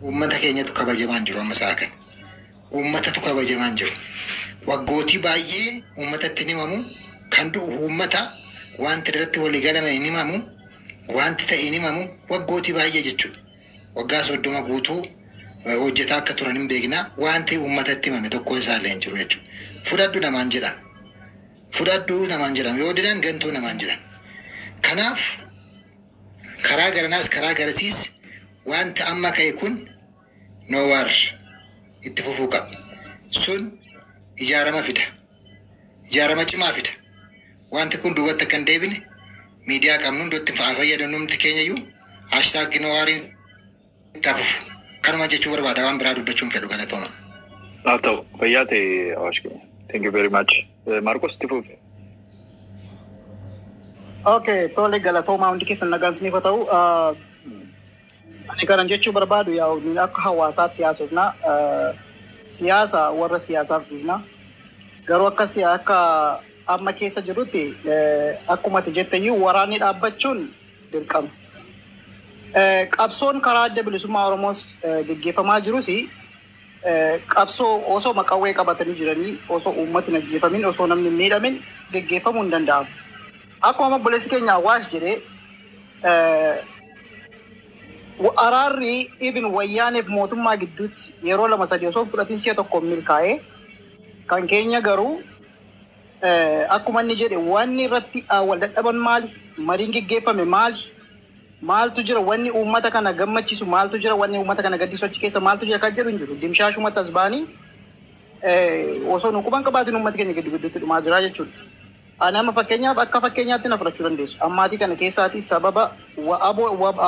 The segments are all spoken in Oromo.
uummata keenyatu kabajamaan jiru amma isaa kana. Uummatatu kabajamaan jiru. Waggootii baay'ee uummatatti hin himamu. Kan du'u uummata wanti irratti walii galame hin himamu. Wanti ta'e hin himamu. Waggootii baay'ee jechuudha. Waggaa 30 guutuu hojjetaa akka turan hin beekna. Wanti uummatatti himame tokko isaallee hin jiru jechuudha. Fudhadhu namaan jedhan. Fudhadhu namaan jedhan. Yoo didan gantuu namaan jedhan. Kanaaf karaa garanaas karaa garasiis wanti amma ka'e kun noowar itti fufuu qaba. Sun ijaarama fida. Ijaarama cimaa fida. Wanti kun duubatti akka hin deebine miidiyaa qabnu hundatti fayyadamu numti keenyayyuu hashtag noowaariin itti fufu. Kanuma jechuu barbaada waan biraa dubbachuun fedhu galatooma. Ta'u fayyaa ta'e Awaash keenya. Thank you very much. Marcos itti fufu. Okay, tole galatooma hundi keessan nagansiniif haa ta'u. Ani kanan jechuu barbaadu yaa akka hawaasaatti haasofna. Siyaasa warra siyaasaaf dhiifna. Garuu akka amma keessa jirutti akkuma ati jetteyyuu waraanni dhaabbachuun dirqama. Qabsoon karaa adda bilisummaa Oromoos geggeeffamaa jirus qabsoo osoo maqawwee qabatanii jiranii osoo uummatni hin ajjeefamin osoo namni hin miidhamin geggeeffamuu hin danda'amu. Akkuma obboleessi keenya Awaash jedhee araarri ibin wayyaaneef mootummaa gidduutti yeroo 2-3 osoo fudhatiin si'a tokkoon milkaa'ee kan keenya garuu akkuma inni jedhe wanni irratti wal dadhaban maali? Mariin geggeeffame maali? Maaltu jira wanni uummata kana gammachiisu maaltu jira wanni uummata kana gaddisu achi keessa maaltu jira kan jedhu hin jiru. Dimshaashuma tasbaanii osoo nu quban qabaatiin uummata keenya gidduutti dhumaa jira jechuudha. Ani amma fakkeenyaaf akka fakkeenyaatti na fudhachuu dandeessu. Ammaatii kana keessaatii sababa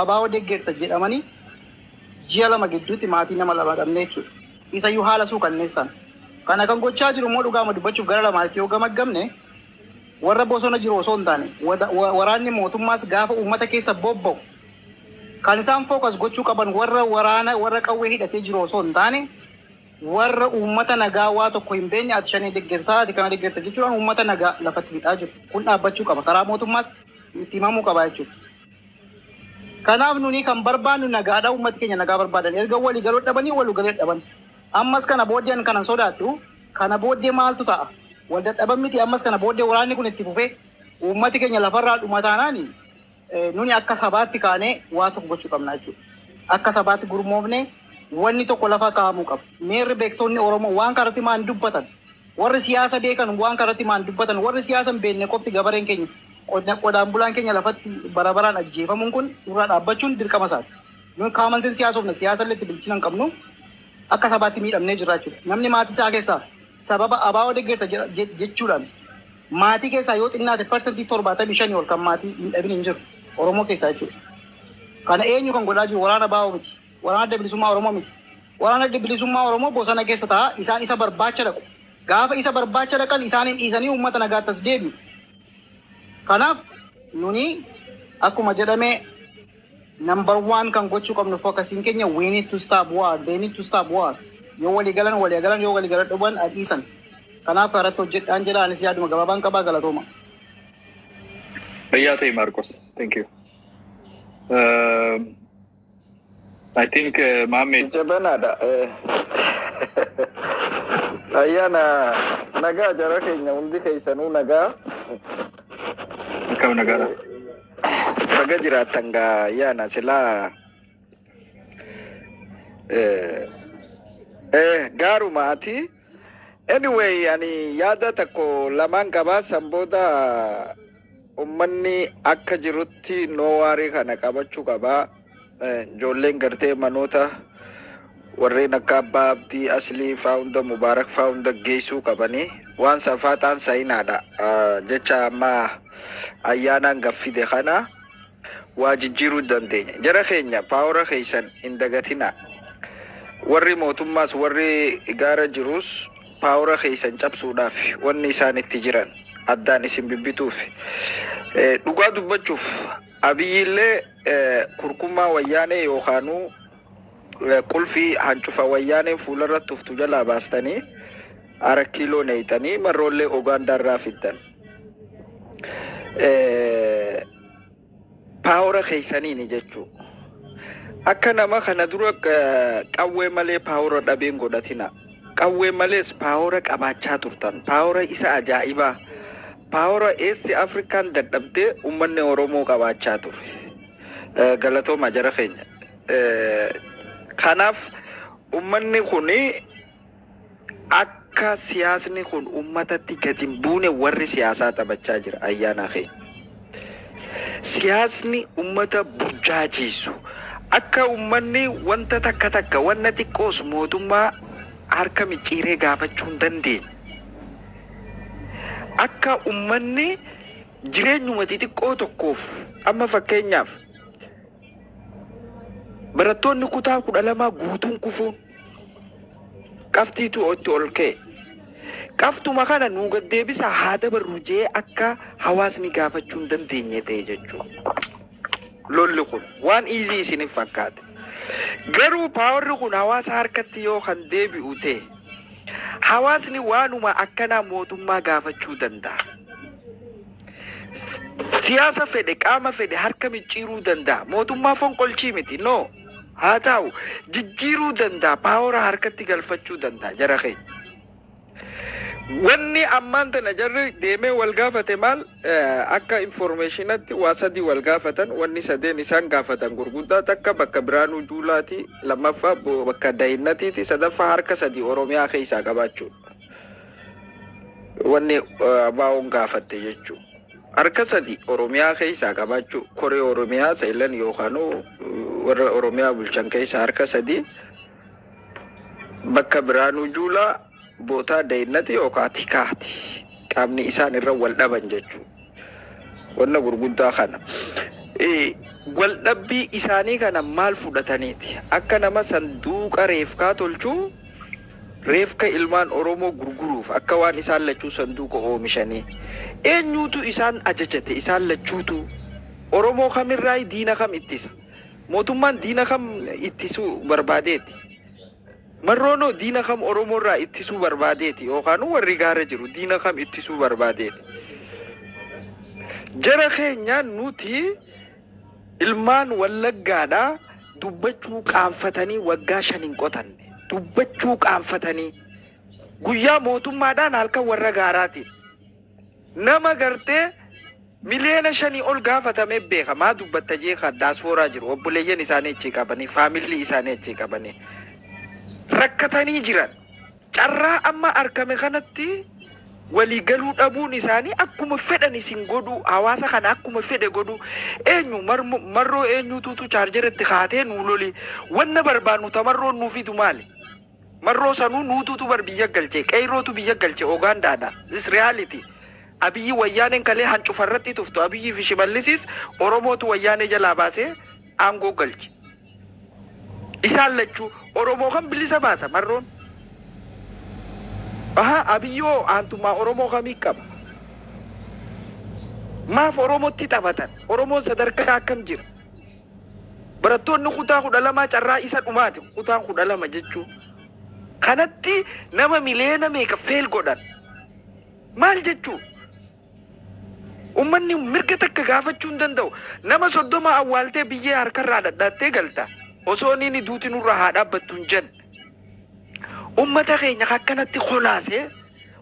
abaa'oo deeggarta jedhamanii ji'a 2 gidduutti maatii nama 2 dhabne jechuudha. Isayyuu haala suukanneessaan. Kana kan gochaa jiru immoo dhugaama dubbachuuf gara lamaanitti yoo gamaggamne warra bosona jiru osoo hin taane waraanni mootummaas gaafa uummata keessa bobba'u kan isaan fookas gochuu qaban warra qawwee hidhatee jiru osoo hin taane warra uummata nagaa waa tokko hin beekne ati shanii deeggartaa ati kana deeggarta jechuudhaan uummata nagaa lafatti hidhaa jiru. Kun dhaabbachuu qaba. Karaa mootummaas itti himamuu qaba jechuudha. Kanaaf nuni kan barbaannu nagaadha uummata keenya nagaa barbaadan erga walii galuu dhabanii walii galee dhaban. Ammas kana booddeen kanan sodaadhu kana booddee maaltu ta'a? Wal dadhaban miti ammas kana booddee waraanni kun itti fufee uummati keenya lafarraa dhuma taanaani nuni akka sabaatti kaanee waa tokko gochuu qabna jechuudha. Akka sabaatti gurmoofne wanni tokko lafa kaa'amuu qaba. Meerri beektonni Oromoo waan karratti maan dubbatan warri siyaasa beekan waan karratti maan dubbatan warri siyaasa hin beekne qofti gabareen keenya qodaan bulaan keenya lafatti barabaraan ajjeefamuun kun irraa dhaabbachuun dirqama isaati. Nuyi kaamansin siyaasofna siyaasa illee itti bilchina hin qabnu akka sabaatti miidhamnee jirra jechuudha. Namni maatii isaa keessaa sababa abaa'oo deeggarta jechuudhaan maatii keessaa yoo xinnaate parsantii 75 ol kan maatii hin dhabin hin jiru Oromoo keessaa jechuudha. Kana eenyu kan godhaa jiru waraana abaa'oo miti. Waraana adda bilisummaa Oromoo miti. Waraana adda bilisummaa Oromoo bosona keessa ta'a isaan isa barbaacha dhaqu. Gaafa isa barbaacha dhaqan isaaniin dhiisanii uummata nagaattas deebi'u. Kanaaf nuni akkuma jedhame number 1 kan gochuu qabnu fokkasiin keenya we need to stop war. They need to stop war. Yoo walii galan yoo walii galan dhuban adiisan. Kanaaf irratti hojjedhaan jedha anis yaaduma gabaabaan qabaa galatooma. Fayyaa ta'e Marcos. Thank you. I think Mohammed. Jabanada. Ayana nagaa jara keenya hundi keessanuu nagaa. Akkam nagaadha. Nagaa jiraatan gaa yaana silaa gaaruma ati anyway ani yaada takko lamaan qabaasan booda ummanni akka jirutti noowaarii kana qabachuu qabaa. Ijoolleen gartee manoota warreen akka Abbaa Abdii Aslii fa'aa hunda Mubaarak fa'aa hunda geessuu qabanii waan safaataan sayinaadha. Jecha amma ayyaanaan gaffide kana waa jijjiiruu dandeenya. Jara keenya paawara keessan hin dagatina. Warri mootummaas warri gaara jirus paawara keessan cabsuudhaaf wanni isaan itti jiran addaan isin bibbituuf dhugaa dubbachuuf Abiyyillee kurkumaa wayyaanee yookaanuu qulfii hancufa wayyaanee fuularratti tuftu jalaa baastanii 1 kiiloo neeytanii marroollee Ugaandaarraa fiddan. Paawara keessaniini jechuu. akka nama kana dura qawwee malee paawura dhabeen godhatina. Qawwee malees paawura qabaachaa turtan. Paawura isa ajaa'ibaa. Paawura East African dadhabdee uummanni Oromoo qabaachaa ture. Galatooma jara keenya. Kanaaf uummanni kuni akka siyaasni kun uummatatti gadi hin buune warri siyaasaa taphachaa jira ayyaana keenya. Siyaasni uummata burjaajisu. Akka uummanni wanta takka wanna xiqqoos mootummaa harka micciiree gaafachuu hin dandeenye. Akka uummanni jireenyuma xixiqqoo tokkoof amma fakkeenyaaf barattoonni kutaa 12 guutuun kufuun qaftiitu itti ol ka'e. Qaftuma kana nuu gaddeebisa haa dabarru jee akka hawaasni gaafachuu hin dandeenye ta'e jechuudha. Lolli kun waan easy isiniif fakkaata. Garuu paawarri kun hawaasa harkatti yoo kan deebi'u ta'e hawaasni waanuma akkanaa mootummaa gaafachuu danda'a. Siyaasa fedhe qaama fedhe harka micciiruu danda'a. Mootummaa fonqolchii miti no. Haa ta'u jijjiiruu danda'a. Paawara harkatti galfachuu danda'a jara keenya. Wanni ammaan tana jarri deemee wal gaafate maal akka informationatti waa sadii wal gaafatan wanni sadeen isaan gaafatan gurguddaa takka bakka Biraanuu Juulaati lammaffaa bakka Dayinnatiiti sadaffaa harka sadii Oromiyaa keessaa qabaachuudha. Wanni baa'oon gaafatte jechuudha. Harka sadii Oromiyaa keessaa qabaachuu koree Oromiyaa seelan yookaan warra Oromiyaa bulchan keessaa harka sadii bakka Biraanuu Juulaa boota Dayinnati yookaan Tikaati qaamni isaan irra wal dhaban jechuudha. Wanna gurguddaa kana. Wal dhabbii isaanii kana maal fudhataniiti? Akka nama sanduuqa reefkaa tolchuu reefka ilmaan Oromoo gurguruuf akka waan isaan lachuu sanduuqa oomishanii. Eenyuutu isaan ajajate isaan lachuutu Oromoo kamirraa diina kam ittisa? Mootummaan diina kam ittisuu barbaadeeti? Marroonoo diina kam Oromoo irraa ittisuu barbaadeeti yookaan warri gaara jiru diina kam ittisuu barbaadeeti. Jara keenya nuti ilmaan Wallaggaadhaa dubbachuu qaanfatanii waggaa 5 qotanne. Dubbachuu qaanfatanii guyyaa mootummaadhaan halkan warra gaaraati. Nama gartee miliyoona 5 ol gaafatame beekamaa dubbatta jee kan daasfooraa jiru obboleeyyan isaanii achi qabanii faamilii isaanii achi qabanii. Rakkatanii jiran carraa amma argame kanatti walii galuu dhabuun isaanii akkuma fedhan isin godhu hawaasa kana akkuma fedhe godhu eenyu marroo eenyuutu chaarjeretti kaatee nuu loli wanna barbaannu tamarroon nuu fidu maali marroo sanuu nuututu bar biyya galchee qeyrootu biyya galchee Ugaandaadha. This reality. Abiyyi wayyaaneen kalee hancufarratti tuftu Abiyyi fi Shimallisis Oromootu wayyaanee jalaa baasee aangoo galche. Isaan lachuu Oromoo kan bilisa baasa marroon. Abiyyoo aantummaa Oromoo kamii qaba. Maaf Oromootti taphatan? Oromoon sadarkaa akkam jira? Barattoonni kutaa 12 carraa isa dhumaati. Kutaan 12 jechuu. Kanatti nama miliyoona meeqa feel godhan? Maal jechuu? Uummanni mirga takka gaafachuu hin danda'u. Nama 30 awwaaltee biyyee harkarraa dhadhaattee galta. Osoo inni duuti nurra haa dhaabbattu hin jennu. Uummata keenya akkanatti kholaasee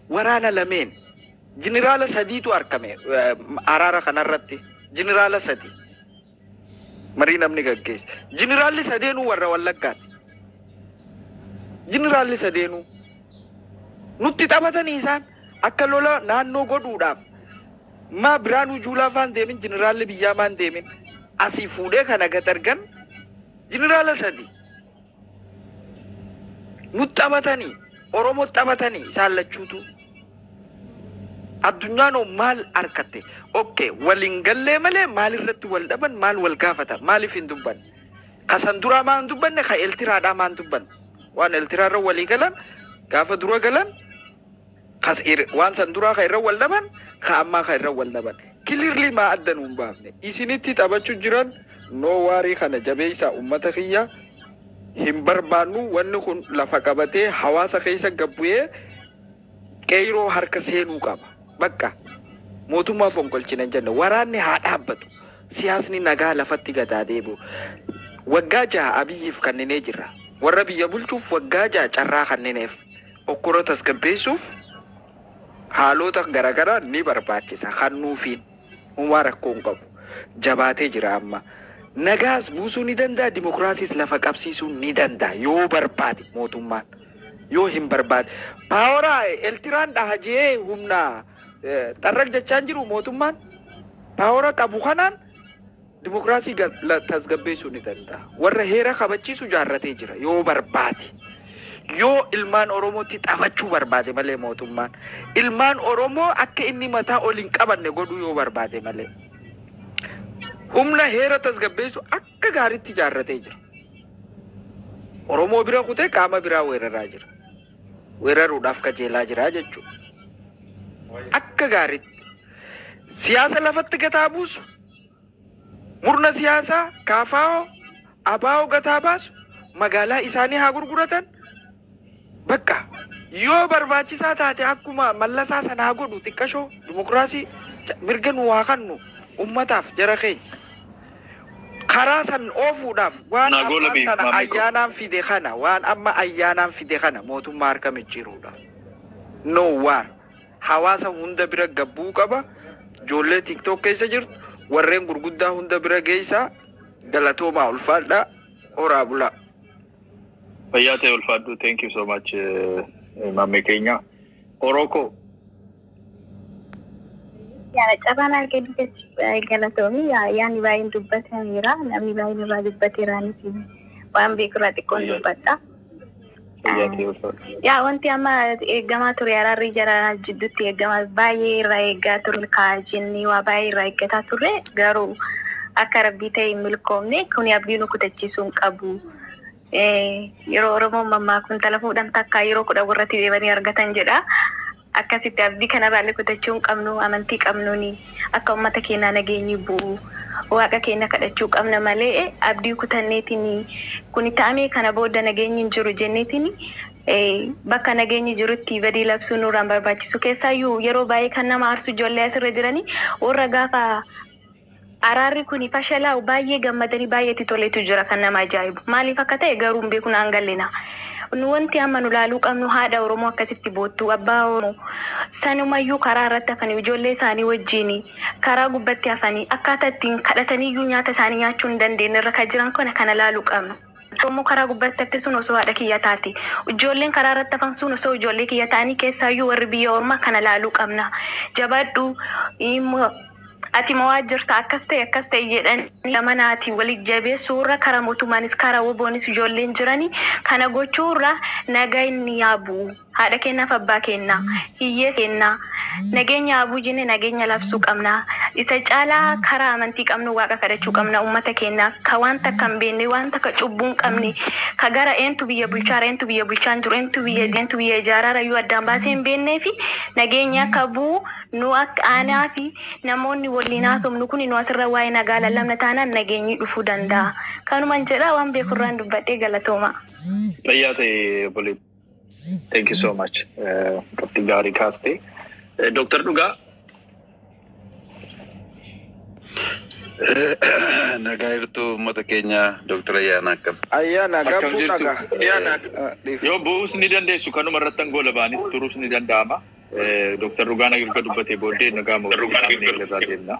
waraana lameen jeneraala sadiitu argame araara kanarratti jeneraala sadii marii namni gaggeesse. Jeneraalli sadeenuu warra Wallaggaati. Jeneraalli sadeenuu nutti taphatanii isaan akka lola naannoo godhuudhaaf maa Biraanuu Juulaa faan deemin jeneraalli biyyaa maan deemin asii fuudhee kana gatargan jeneraalli sadii nutti taphatanii Oromoo taphatanii isaan lachuutu addunyaan maal arkatte okay waliin gallee malee maal irratti wal dhaban maal wal gaafatan maaliif hin dubban kasan dura maan dubbanne ka eltiraadhaa maan dubban waan eltiraarra walii galan gaafa dura galan kas waan san dura ka irra wal dhaban ka amma ka irra wal dhaban clearly ma addanuu hin baafne isinitti taphachuu jiran no waarii kana jabeessa ummata kiyya hin barbaannu wanni kun lafa qabatee hawaasa keessa gabbu'ee qeyroo harka seenuu qaba. Bakka mootummaa fonqolchina jenna waraanni haa dhaabbatu siyaasni nagaa lafatti gadaa deebi'u waggaa jaha Abiyyiif kenninee jira. Warra biyya bulchuuf waggaa jaha carraa kennineef okkora tasgabbeessuuf haalota garaagaraa ni barbaachisa. Kennuufiin uumaa rakkoo hin qabu. Jabaatee jira amma. Nagaas buusuu ni danda'a, dimokiraasiis lafa qabsiisuu ni danda'a yoo barbaade mootummaan. Yoo hin barbaade paaworaa Eertiraan dhahajee humna xarraq jechaan jiru mootummaan paawora qabu kanaan dimokiraasii tasgabbeessuu ni danda'a. Warra heera kabachiisu jaarratee jira yoo barbaade. Yoo ilmaan Oromootti taphachuu barbaade malee mootummaan ilmaan Oromoo akka inni mataa ol hin qabanne godhuu yoo barbaade malee humna heera tasgabbeessu akka gaariitti jaarratee jira. Oromoo bira kutee qaama biraa weeraraa jira. Weeraruudhaaf qajeelaa jira jechuudha. Akka gaariitti siyaasa lafatti gataa buusu murna siyaasaa kaafaa'oo abaa'oo gataa baasu magaalaa isaanii haa gurguratan. Bakka yoo barbaachisaa taate akkuma mallasaa sanaa godhu xiqqashoo dimokiraasii mirga nu waa kannu ummataaf jara keenya karaa san oofuudhaaf waan amma ayyaanaan fide kana waan amma ayyaanaan fide kana mootummaa harka micciiruudha. No waar hawaasa hunda bira gabbuu qaba. Ijoollee TikTok keessa jirtu warreen gurguddaa hunda bira geessaa galatoomaa ulfaadhaa horaa bulaa. Fayyate ulfaadhu. Thank you so much mamme keenya. Oroko. Yaala cabaan argee dubbatti galatoomi yaani baay'een dubbateera namni baay'een irraa dubbateeraanis waan beekurraa xiqqoon dubbadha. Yaa wanti amma eeggamaa ture araarri jara jidduutti eeggamaa baay'ee irraa eeggaa ture kaajinni waa baay'ee irraa eeggataa ture garuu akka rabbii ta'e hin milkoomne kuni abdii nu kutachiisuu hin qabu. Yeroo Oromoon mammaa kun talafuudhaan takkaa yeroo kudha warratti deebanii argatan jedha. Akkasitti abdii kanarraallee kutachuu hin qabnu amantii qabnuuni akka uummata keenyaa nageenyi bu'u waaqa keenya kadhachuu qabna malee abdii kutanneetiin kuni ta'amee kana booda nageenyi hin jiru jenneetiin bakka nageenyi jirutti badii labsuu nurraan barbaachisu keessaayyuu yeroo baay'ee kan nama aarsu ijoollee asirra jiranii warra gaafa araarri kuni fashalaa baay'ee gammadanii baay'eetti toletu jira kan nama ajaa'ibu maaliif akka ta'e garuu hin beeku naan gallina. Wanti amma nu laaluu qabnu haadha Oromoo akkasitti boottu abbaa Oromoo sanumayyuu karaa irratti hafanii ijoollee isaanii wajjin karaa gubbatti hafanii akkaataa ittiin kadhataniiyyuu nyaata isaanii nyaachuu hin dandeenye irra kan jiran kana laaluu qabna. Oromoo karaa gubbatti hafte sun osoo haadha kiyya taate ijoolleen karaa irratti hafan sun osoo ijoollee kiyya ta'anii keessaayyuu warri biyya Oromoo kana laaluu qabna. Jabaadhu ati mawaa jirta akkas ta'e jedhanii lamanaati waliin jabeessuurra karaa mootummaanis karaa woboonis ijoolleen jiranii kana gochuurra nagaa inni yaabu haadha keenyaaf abbaa keenyaa hiyyee keenyaa nageenya yaabuu jenne nageenya labsuu qabna. Isa caalaa karaa amantii qabnu waaqa kadhachuu qabna uummata keenyaa ka wanta kan beenne wanta ka cubbuun qabne ka gara eentu biyya bulchaara eentu biyya bulchaan jiru eentu biyya ijaaraara yoo addaan baasee hin beennee fi nageenya akka bu'u nu akka aanaa fi namoonni waliin haasofnu kun nu asirra waa'ee nagaa lallabna taanaan nageenyi dhufuu danda'a. Kanumaan jedha waan beekurraan dubbadhee galatooma. Fayyate obboleettii. Thank you so much. Qabxii gaarii kaastee. Dr. Dhugaa. Nagaa jirtu uummata keenya Dr. Ayyaana akkam. Ayyaana gabbuu nagaa. Yoo bu'uus ni dandeessu kanuma irratti angoola baanis turuus ni danda'ama. Dr. Dhugaan erga dubbatee booddee nagaa irraa deemna.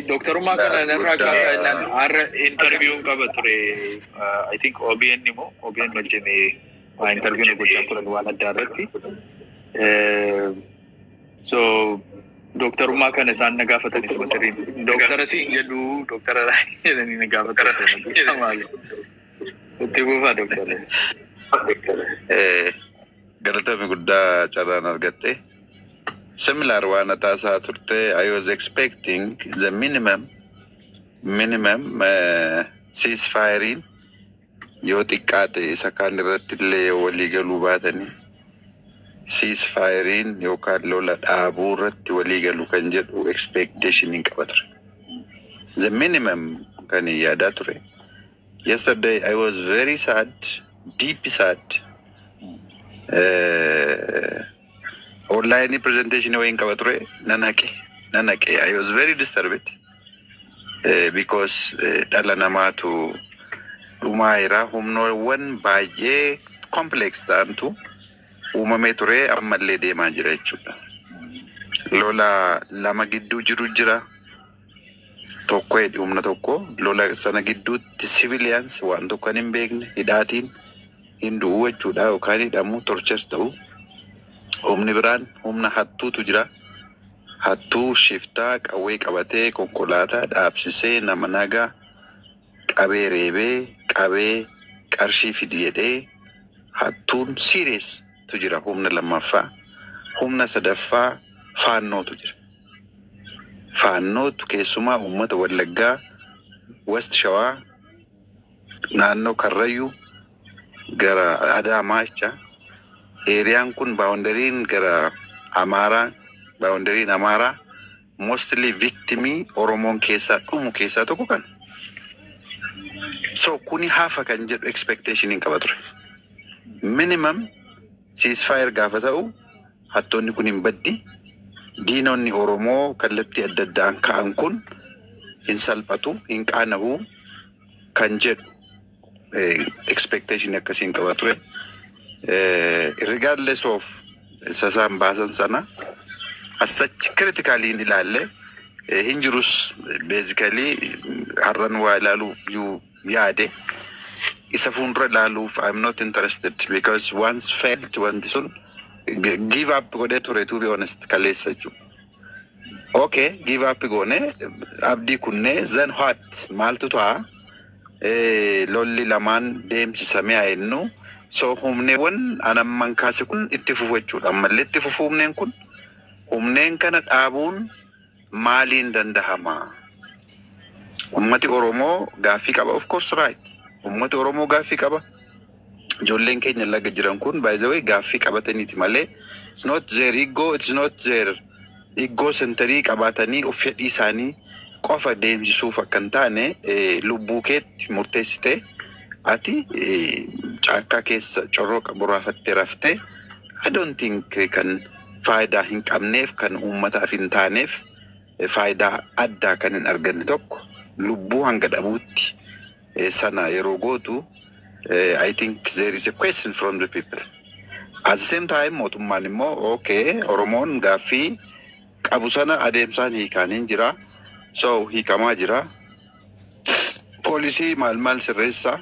Doktorummaa kana narraa kaasaa jennaan har'a interviewuun qaba ture. I think OBN immoo OBN wajjin interviewuun gochaa turan waan addaa irratti. So doktorummaa kana isaan na gaafataniif masiriin. Doktara siin jedhu doktara jedhanii na gaafatan. Itti buufaa doktara. Galatoomi guddaa carraan argatte. Similar one atasa turte, I was expecting the minimum ceasefire yoo xiqqaate isa kaan irratti illee walii galuu baatanii ceasefire yookaan lola dhaabuu irratti walii galu kan jedhu expectation hin qaba ture. The minimum kan yaadaa ture. Yesterday I was very sad, deep sad. Online presentation way in Kabature, Nanake. I was very disturbed. because dhala namaatu dhumaa jira humnoowwan baay'ee complex ta'antu uumamee ture ammallee deemaa jira jechuudha. Lola lama gidduu jiru jira. Tokko humna tokko lola sana gidduutti civilians waan tokko hin beekne hidhaatiin hinduu jechuudha yookaan hidhamu torchers ta'u. Humni biraan humna hattuutu jira. Hattuu shiftaa qawwee qabatee konkolaataa dhaabsisee nama nagaa qabee reebee qabee qarshii fidi jedhee hattuun serious tu jira. Humna lammaffaa humna sadaffaa faannootu jira. Faannootu keessumaa uummata Wallaggaa West Shawaa naannoo Karrayyuu gara Adaamaa jecha eriyaan kun baawundariin gara Amaaraa baawundariin Amaaraa mostly victimii Oromoon keessaa dhumu keessaa tokko kan. So kuni hafa kan jedhu expectation hin qaba ture. Minimum ceasefire gaafa ta'u hattoonni kun hin baddi. Diinonni Oromoo kallattii adda addaan ka'an kun hin salphatu hin qaanahu kan jedhu expectation akkasiin qaba ture. Regardless of sasaan baasan sana as such critically in ilaalle hin jirus basically har'an waa ilaalu yaade isa fuuldura ilaaluuf I'm not interested because once failed wanti sun give up godhe ture to be honest kaleessa jechuudha. Okay, give up goone abdii kunne then what maaltu ta'a lolli lamaan deemsisamee ayennu so humneewwan anamman kaase kun itti fufu jechuudha. Ammallee itti fufu humneen kun humneen kana dhaabuun maaliin dandahama? Ummati Oromoo gaaffii qaba, of course right. Ummati Oromoo gaaffii qaba. Ijoolleen keenya laga jiran kun by the way gaaffii qabataniiti malee it's not their ego, it's not their ego centerii qabatanii of fedhii isaanii qofa deemsisuuf akkan taane lubbuu keetti murteessite ati caakkaa keessa corroqa buraafattee raftee I don't think kan faayidaa hin qabneef kan uummataaf hin taaneef faayidaa addaa kan hin arganne tokko lubbuu hanga dhabuutti sana yeroo gootu I think there is a question from the people. At the same time, mootummaan immoo okay, Oromoon gaaffii qabu sana adeemsaan hiikaniin jira. So hiikamaa jira. Poolisii maal sirreessa.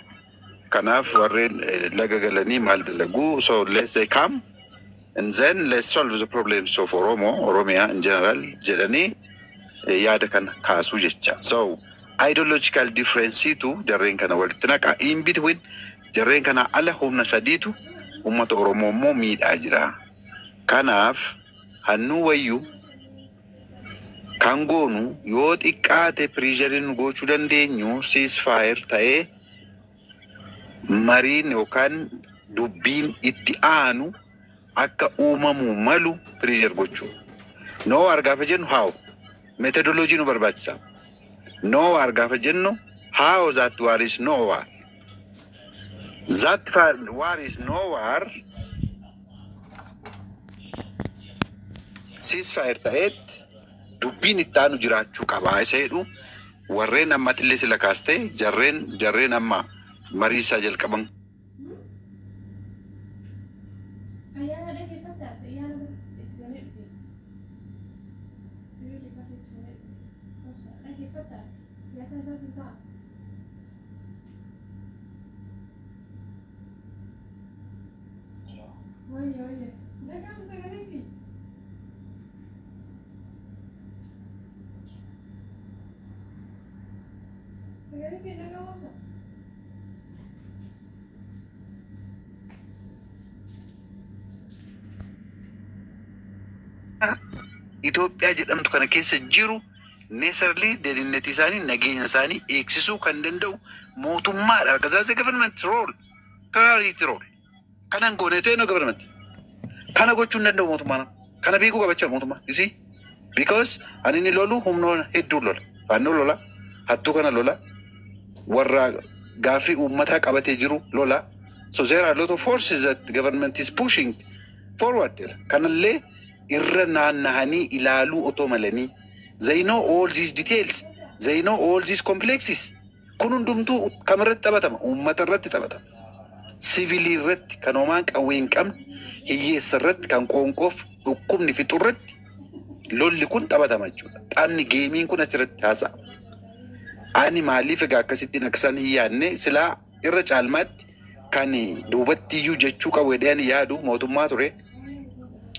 Kanaaf warreen laga galanii maal dalagu. So let's say come and then let's solve the problems of Oromia in general jedhanii yaada kana kaasuu jecha. So ideological difference tu jarreen kana walitti naqa in between jarreen kana ala humna sadiitu ummata Oromoo immoo miidhaa jira. Kanaaf hannu wayyu kan goonu yoo xiqqaate pressure gochuu dandeenyu ceasefire ta'ee mariin yookaan dubbiin itti aanu akka uumamu malu pressure gochuu. No argaafa jennu how methodology nu barbaachisa. No argaafa jennu how that war is no war. That war is no war. Ceasefire ta'eet dubbiin itti aanu jiraachuu qaba isa jedhu warreen ammatillee sila kaaste jarreen amma marii isaa jalqaban. Oye, déjame sacar de aquí. Sacar de aquí, no acabamos. Itoophiyaa jedhamtu kana keessa jiru necessarily dedinnetii isaanii nageenya isaanii eegsisuu kan danda'u mootummaadha. Kazaase government role, priority role. Kanan gooneetee no government. Kana gochuun danda'u mootummaan. Kana beekuu qabachaa mootummaa. You see? Because ani ni lolu humnoon hedduu lola. Faannoo lola. Hattuu kana lola. Warra gaaffii uummataa qabatee jiru lola. So there are a lot of forces that the government is pushing forward. Kanallee irra naannahanii ilaaluu otoo malanii. They know all these details. They know all these complexes. Kun hundumtuu kamirratti taphatama? Uummata irratti taphatama. Siviilii irratti kan homaan qawwee hin qabne, hiyyeessa irratti kan qoonqoof dhukkubni fixu irratti lolli kun taphatama jechuudha. Taphni geemiin kun achirratti haasa'a. Ani maaliif egaa akkasittiin akkasaan hin yaadne silaa irra caalmaatti kan duubatti iyyuu jechuu qabu jedheen yaadu mootummaa ture.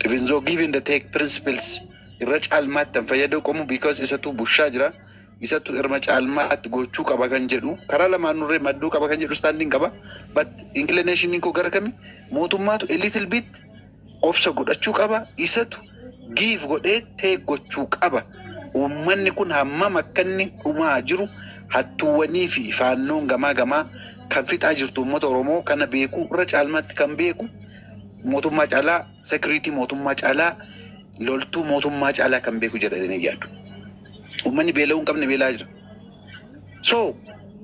Even though given the take principles irra caalmaatti kan fayyaduu qabu because isatu bushaa jira. Isatu irma caalmaatti gochuu qaba kan jedhu karaa lamaan nurree madduu qaba kan jedhu standing qaba. But inclination ko gara kami mootummaatu a little bit obsa godhachuu qaba. Isatu give godhee take gochuu qaba. Uummanni kun hammam akka inni dhumaa jiru hattuuwwanii fi faannoon gamaa kan fixaa jirtu uummata Oromoo kana beeku irra caalmaatti kan beeku mootummaa caalaa security mootummaa caalaa loltuu mootummaa caalaa kan beeku jedhanii yaadu. Uummanni beela'uu hin qabne beelaa jira. So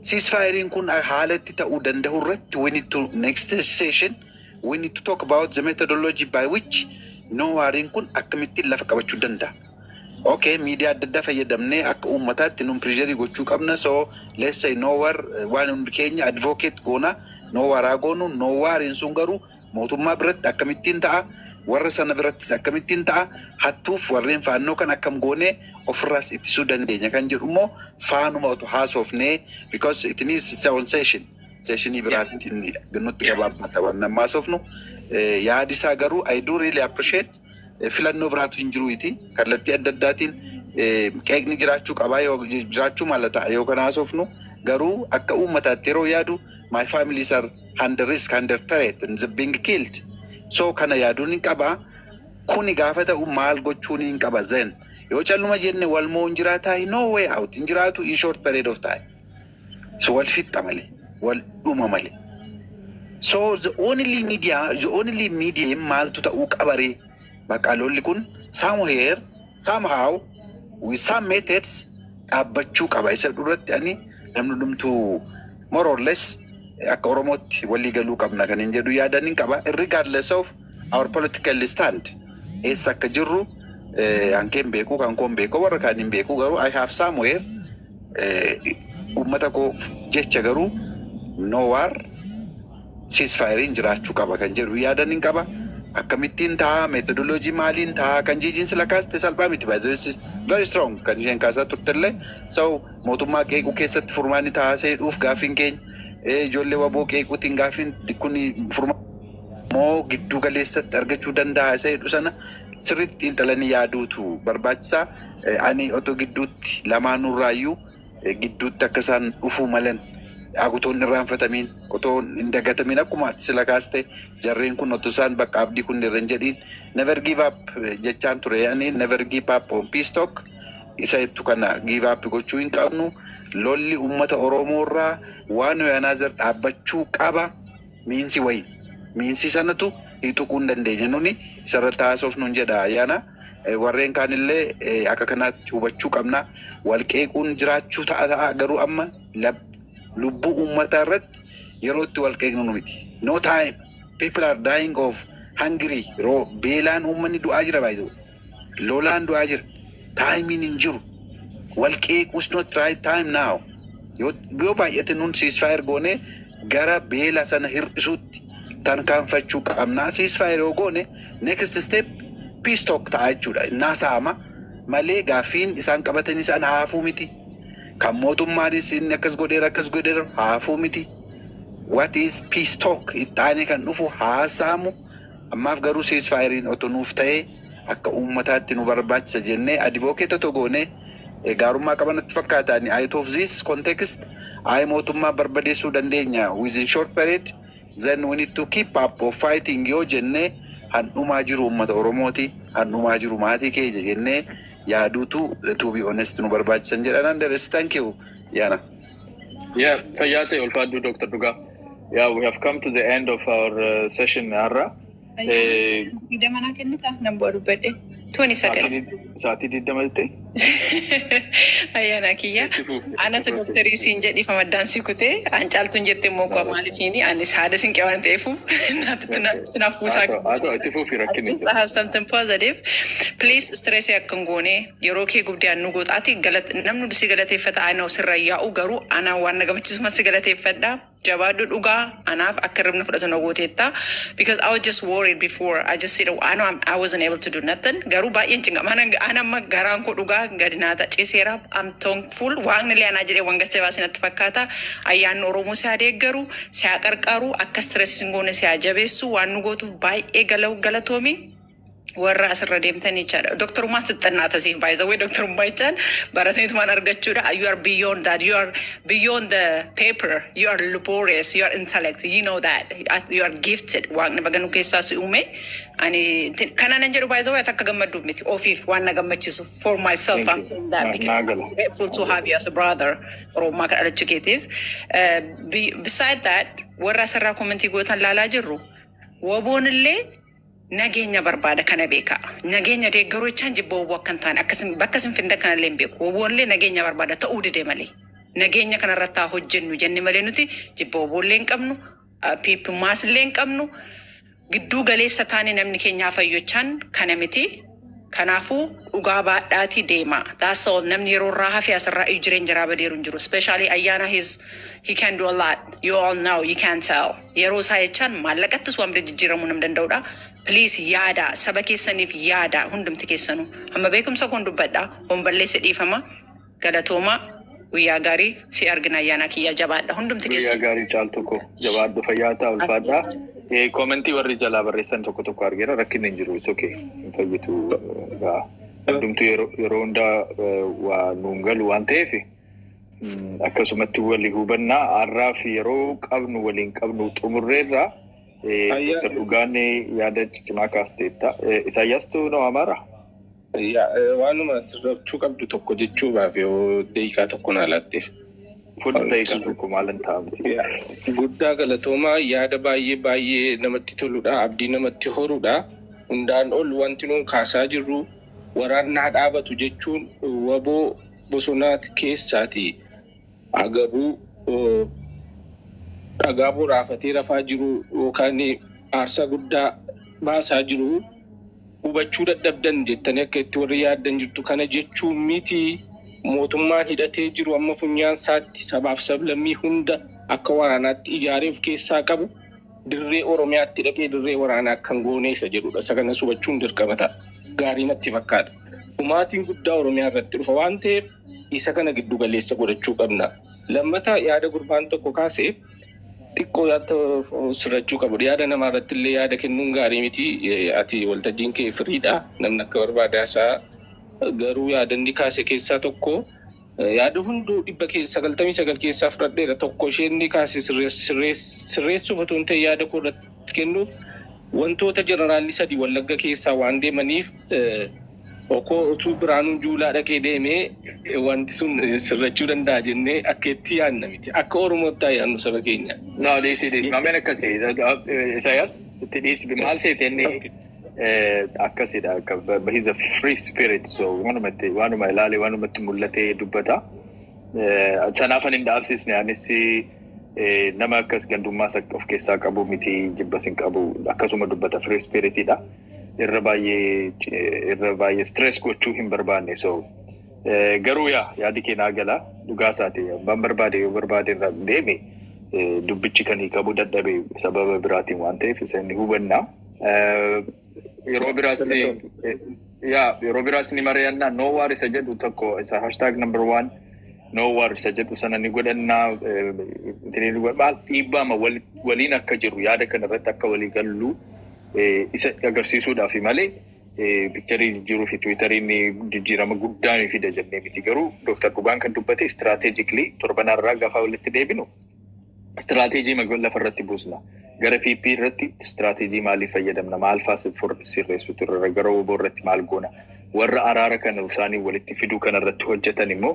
ceasefire kun haalatti ta'uu danda'u irratti we need to next session we need to talk about the methodology by which no warring kun akkamittiin lafa qabachuu danda'a. Okay, media adda fayyadamnee akka uummataatti nun pressure gochuu qabna. So let's say no war waan hundi keenya advocate goona no waraa goonu no warring sun garuu mootummaa biratti akkamittiin ta'a warra sana birattis akkamittiin ta'a hattuuf warreen faannoo kan akkam goone ofirraas ittisuu dandeenya kan jedhu immoo faanuma otoo haasofnee because it needs its own session biraatti nutti gabaabata waan ammaasofnu yaadisaa garuu I do really appreciate filannoo biraatu hin jiruuti kallattii adda addaatiin qeeqni jiraachuu qabaa yoo jiraachuu malata yoo kana haasofnu garuu akka uummataatti yeroo yaadu my families are under risk, under threat and being killed. So kana yaaduun hin qaba kuni gaafa ta'u maal gochuun hin qaba zen yoo calluma jenne wal moo hin jiraataa no way out hin jiraatu in short period of time. So wal fixxa malee wal dhuma malee. So the only media maaltu ta'uu qabaree bakka lolli kun somehow with some methods dhaabbachuu qaba isa duratti ani namni dhumtuu more or less akka Oromootti walii galuu qabna kan hin jedhu yaadan hin qaba regardless of our political stand. Eessa akka jirru hankeen beeku kan koon beeku warra kaan hin beeku garuu I have somewhere uummata koo jecha garuu no war ceasefire jiraachuu qaba kan jedhu yaadan hin qaba. Akkamittiin ta'a methodology maaliin ta'a kan jijiin sila kaaste salphaa miti baay'ee very strong kan isheen kaasaa turtellee so mootummaa qeequu keessatti furmaanni taasisee dhuuf gaaffiin keenya ijoollee waboo qeequutiin gaaffiin kun moo gidduu galeessatti argachuu danda'a isa jedhu sana sirriitti xiinxalanii yaaduutu barbaachisaa. Ani otoo gidduutti lamaanurraayyuu gidduutti akka isaan dhufuu malan agutoon irraanfatamiin otoo hin dagatamiin akkuma sila kaaste jarreen kun otoo isaan bakka abdii kun irra hin jedhiin never give up jechaan ture ani never give up on peace talk isa jettu kana give up gochuu hin qabnu. Lolli uummata Oromoo irraa waan Yohaanaazer dhaabbachuu qaba miinsi sanatu hiixuquu hin dandeenya nuni isarratti haasofnu hin jedha ayyaana. Warreen kaanillee akka kanaatti hubachuu qabna wal qeequun jiraachuu ta'a garuu amma lubbuu uummataa irratti yeroo itti wal qeeqnu miti. No time people are dying of hungry beelaan uummanni du'aa jira baay'ee lolaan du'aa jira taayimiin hin jiru. Wal qeequus not right time now. Yoo baay'ate nun ceasefire goone gara beela sana hir'isuutti tarkaanfachuu qabna. Ceasefire yoo goone next step peace talk ta'a jechuudha. Naasaama malee gaaffiin isaan qabatanii isaan haafuu miti. Kan mootummaanis inni akkas godheera haafuu miti. What is peace talk? Ittaanee kan dhufu haasaamu ammaaf garuu ceasefirein otoo nuuf ta'ee akka uummataatti nu barbaachisa jennee advocate otoo goone gaarummaa qabanatti fakkaatan out of this context ay mootummaa barbadeessuu dandeenya within short period then we need to keep up of fighting yoo jennee handhumaa jiru uummata Oromooti handhumaa jiru maatii keenya jennee yaaduutu to be honest nu barbaachisan jedhanan deres. Thank you Yana. Yeah, fayyate ulfaaddu Dr. Duga. Yeah, we have come to the end of our session har'a. 20 seconds. Sa'aatii 20 Ayana kiyya. Anatu doktorii siin jedhi famaddaan si kutee an caaltuun jettee immoo kuwa maalifiini ani saada sin qewan ta'eefu tunafuusaa I have something positive. Please stress akkan goone yeroo kee gubdee nu gootaati namnu si galateeffata ana sirra yaa'u garuu ana waan nagamachiisuma si galateeffadha. Jabaadu dhugaa anaaf akka ribna fudhatu na gooteetta because I was just worried before. I just said I wasn't able to do nothing. Garuu baay'een cinqa ana amma garaan koo dhugaa gadi naata ciiseera. I'm thankful. Waaqni illee anaa jedhee waan gachaa baasinatti fakkaata. Ayyaanni Oromoo si adeeggaru, si qarqaaru, akka stress hin goone si jabeessu waan nu gootuuf baay'ee galatoomi. Warra asirra deemtanii jechaadha. Dr. Umar sixxannaata siif by the way Dr. Umar jechaan barataniitumaan argachuudha. You are beyond that. You are beyond the paper. You are laborious. You are intellect. You know that. You are gifted. Waaqni baganu keessaa si uume. Ani kanaan jedhu by the way akka gammaddu miti. Ofiif waan na gammachiisu for myself I'm saying that because I'm grateful to have you as a brother. Oromoo kan dhalachu keetiif. Beside that warra asirraa commentii gootan laalaa jirru. Waboon illee nageenya barbaada kana beeka. Nageenya deeggaruu jechaan jibboo wakkan ta'an akkasin bakka sin finda kana illee beeku. Woboollee nageenya barbaada ta'uu dide malee. Nageenya kana irratti hojjennu jenne malee nuti jibboo woboollee hin qabnu, piippumaas illee hin qabnu. Gidduu galeessa taane namni keenyaa fayyochaan kana miti. Kanaafuu dhugaa baadhaatii deema. That's all. Namni yeroo irraa hafe asirraa jireenya jiraa badeeru hin jiru. Especially ayyaana he can do a lot. You all know, you can tell. Yeroo isaa jechaan maallaqattis waan bira jijjiiramuu nam danda'udha. Please yaada saba keessaniif yaada hundumti keessanuu. Amma beekumsa kun dubbadha. Homballeessa dhiifama. Galatooma guyyaa gaarii si argina ayyaana kiyya jabaadha. Hundumti keessanuu. Guyyaa gaarii caaltu ko jabaadhu fayyaata ulfaadha. Commentii warri jalaa barreessan tokko argeera rakkinni hin jiru. It's okay. Hin fayyitu. Hundumtu yeroo hundaa waa nuun galu waan ta'eef akkasumatti walii hubannaa har'aa fi yeroo qabnu waliin qabnu xumurreerra. Dhugaan yaada cimaa kaasteetta. Isaayyaastuu nama mara? Waanuma sirrachuu qabdu tokko jechuudhaaf yoo deekaa tokko na laatteef. Fuula deekaa tokko maalan ta'amti? Guddaa galatoomaa yaada baay'ee namatti toludha. Abdii namatti horudha. Hundaan ol wanti nuun kaasaa jirru waraannaa dhaabatu jechuun waboo bosonaati keessaati agabuu dhagaabuu raafatee rafaa jiru yookaan aarsaa guddaa baasaa jiru hubachuu dadhabdan jettanii akka itti warri yaaddan jirtu kana jechuun miti mootummaan hidhatee jiru amma funyaan isaatti sabaaf sablammii hunda akka waraanaatti ijaareef keessaa qabu dirree Oromiyaatti dhaqee dirree waraanaa kan gooneessa jedhudha. Sagana hubachuun dirqama ta'a. Gaarii natti fakkaata. Dhumaatiin guddaa Oromiyaa irratti dhufa waan ta'eef isa kana giddu galeessa godhachuu qabna. Lammataa yaada gurbaan tokko kaasee xiqqoo yaada sirrachuu qabu. Yaada namaa irratti illee yaada kennuun gaarii miti. Ati waltajjiin kee firiidha. Namni akka barbaadaa garuu yaada inni kaase keessaa tokko yaada hunduu 999 keessaa fudhadheera tokko isheen inni kaase sirreessuuf otoo hin ta'e yaada koo irratti kennuuf wantoota jeneraalli sadii Wallagga keessaa waan deemaniif okoo utuu Biraanuun Juulaa dhaqee deemee wanti sun sirrachuu danda'a jennee akka itti yaadna miti. Akka Oromootti yaadnu saba keenya. No, dhiisi. Mameen akkasii. Isaayyaas itti dhiisi. Maal seetennee akkasidha. He's a free spirit. So waanuma ilaalee waanumatti mul'atee dubbata. Sanaafan hin dhaabsisne anis nama akkas gandummaa of keessaa qabu miti jibbas hin qabu akkasuma dubbata free spiritidha. Irra baay'ee stress gochuu hin barbaanne. So garuu yaadi keenyaa gala dhugaa isaati. Abbaan barbaade yoo barbaade irra deeme dubbichi kan qabu dadhabe sababa biraatiin waan ta'eef isa inni hubannaa. Yeroo biraas ni mari'annaa no war isa jedhu tokko isa hashtag number 1 no war isa jedhu sana ni godhannaa maal dhiibbaama waliin akka jiru yaada kana irratti akka walii gallu isa agarsiisuudhaaf malee piikcharii jijjiiruu fi tiwiitariin jijjiirama guddaa ni fida jennee miti. Garuu Dr. Dhugaan kan dubbate istiraatejikli torbanarraa gaafa walitti deebinu istiraatejii lafa irratti buusna. Gara PP irratti istiraatejii maalii fayyadamna maal sirreessutu irra gara woboo irratti maal goona warra araara kana isaanii walitti fiduu kana irratti hojjetan immoo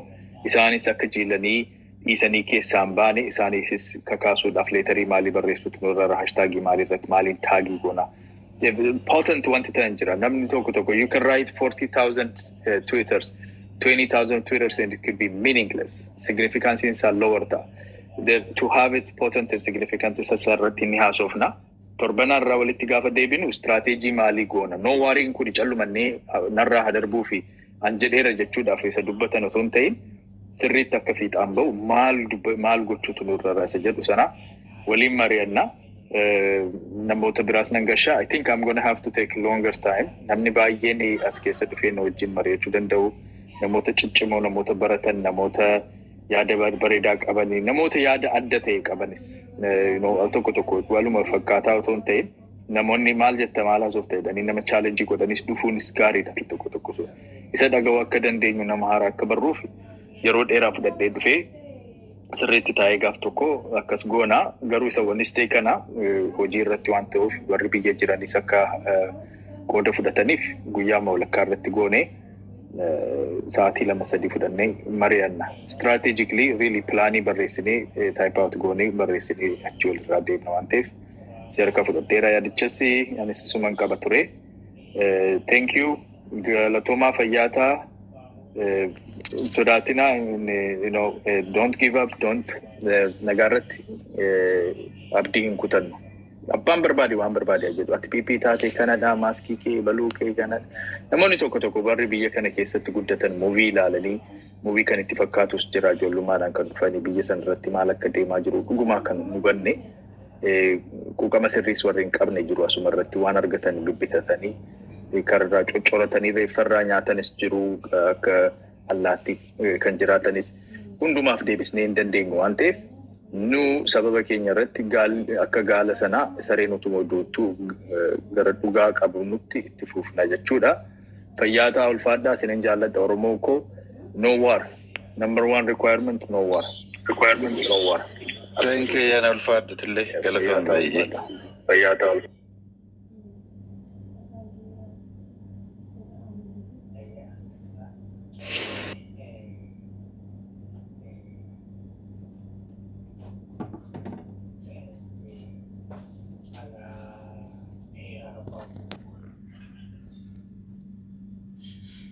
isaanis akka jiilanii dhiisanii keessaan baane isaaniifis kakaasuudhaaf leetarii maalii barreessutu irra hashtaagii maalii irratti maaliin taagii goona potent wanti ta'an jira. Namni tokko tokko you can write 40,000 tweeters, 20,000 tweeters and it could be meaningless. Significance is lower ta. To have it potent and significant is asarratti ni haasofna. Torbana irraa walitti gaafa deebinu strategy maalii goona. No worrying kun callumannee narraa hadarbuu fi anjedheera jechuudhaaf isa dubbatan osoo hin ta'in sirriitti akka fiixaan ba'u maal gochuutu nurra isa jedhu sana waliin mari'annaa. Namoota biraas nan gashaa. I think I'm gonna have to take a longer time. Namni baay'een as keessa dhufee na wajjin mari'achuu danda'u. Namoota ciccimoo, namoota baratan, namoota yaada bareedaa qabanii, namoota yaada adda ta'e qabanis. Tokko tokko waluma fakkaataa otoo hin ta'in namoonni maal jetta maal haasofta jedhanii nama challenge godhanis dhufuunis gaariidha tokko tokko. Isa dhaga'uu akka dandeenyu nama haaraa akka barruuf yeroo dheeraa fudhadhee dhufee sirriitti taa'ee gaaf tokko akkas goonaa garuu isa wanis ta'e kana hojii irratti waan ta'uuf warri biyya jiranis akka qooda fudhataniif guyyaa walakkaa irratti goonee sa'aatii 2-3 fudhannee mari'anna. Strategically really plaanii barreessinee type out goonee barreessinee achi walirraa deemna waan ta'eef seerka fudhadheera yaadichas anis isuman qaba ture. Thank you. Galatoomaa fayyaataa. Sodaatina, don't give up, don't nagaarratti abdii hin kutannu. Abbaan barbaade waan barbaade jedhu. Ati PP taate kanadhaa maaskii kee baluu kee kanadha. Namoonni tokko tokko barri biyya kana keessatti guddatan muuvii ilaalanii muuvii kan itti fakkaatus jira ijoollummaadhaan kan dhufanii biyya sana irratti maal akka deemaa jiru dhugumaa kan hubanne quuqama sirriis warri hin qabne jiru asuma irratti waan argatan bibbitatanii karraa coccoratanii reeffarraa nyaatanis jiru akka allaatti kan jiraatanis hundumaaf deebisnee hin dandeenyu waan ta'eef nu sababa keenya irratti akka gaala sanaa sareen utuma duuttuu gara dhugaa qabu nutti itti fufna jechuudha. Fayyaataa ulfaadhaa isinin jaalladha Oromoo koo no war. Number 1 requirement no war. Requirement no war. Thank you yana ulfaadhatillee galatoon baay'ee. Fayyaataa Ada